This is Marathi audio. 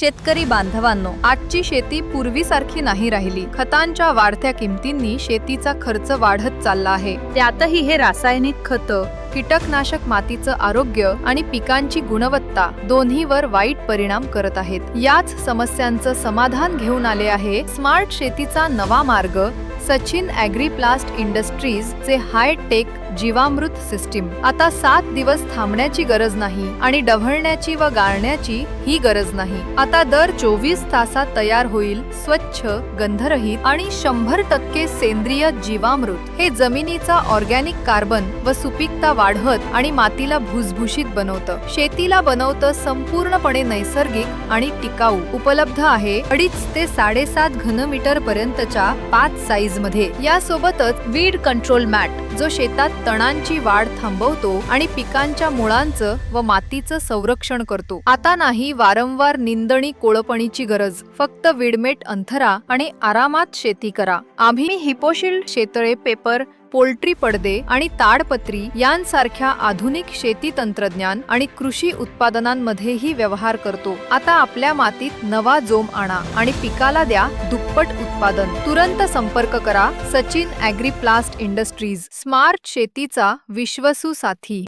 शेतकरी बांधवांनो, आजची शेती पूर्वीसारखी नाही राहिली। खतांच्या वाढत्या किमतींनी शेतीचा खर्च वाढत चालला आहे। त्यातही हे रासायनिक खतं, कीटकनाशक मातीचं आरोग्य आणि पिकांची गुणवत्ता दोन्हीवर वाईट परिणाम करत आहेत। याच समस्यांचं समाधान घेऊन आले आहे स्मार्ट शेतीचा नवा मार्ग, सचिन ॲग्रीप्लास्ट इंडस्ट्रीज चे हाय टेक जीवामृत सिस्टीम। आता 7 दिवस थांबण्याची गरज नाही आणि डवळण्याची व गाळण्याची ही गरज नाही। आता दर 24 तासात तयार होईल स्वच्छ, गंधरहित आणि 100% सेंद्रिय जीवामृत। हे जमिनीचा ऑर्गॅनिक कार्बन व सुपीकता वाढवत आणि मातीला भुसभुशीत बनवतं। शेतीला बनवतं संपूर्णपणे नैसर्गिक आणि टिकाऊ। उपलब्ध आहे 2.5 ते 7.5 घनमीटर पर्यंतच्या 5 साईज मध्ये। यासोबतच वीड कंट्रोल मॅट, जो शेतात तणांची वाढ थांबवतो आणि पिकांच्या मुळांचं व मातीचं संरक्षण करतो। आता नाही वारंवार निंदणी कोळपणीची गरज, फक्त विडमेट अंथरा आणि आरामात शेती करा। आम्ही हिपोशील्ड शेतळे पेपर, पोल्ट्री पडदे आणि ताडपत्री यांसारख्या आधुनिक शेती तंत्रज्ञान आणि कृषी उत्पादनांमध्येही व्यवहार करतो। आता आपल्या मातीत नवा जोम आणा आणि पिकाला द्या दुप्पट उत्पादन। तुरंत संपर्क करा सचिन ॲग्रीप्लास्ट इंडस्ट्रीज, स्मार्ट शेतीचा विश्वासू साथी।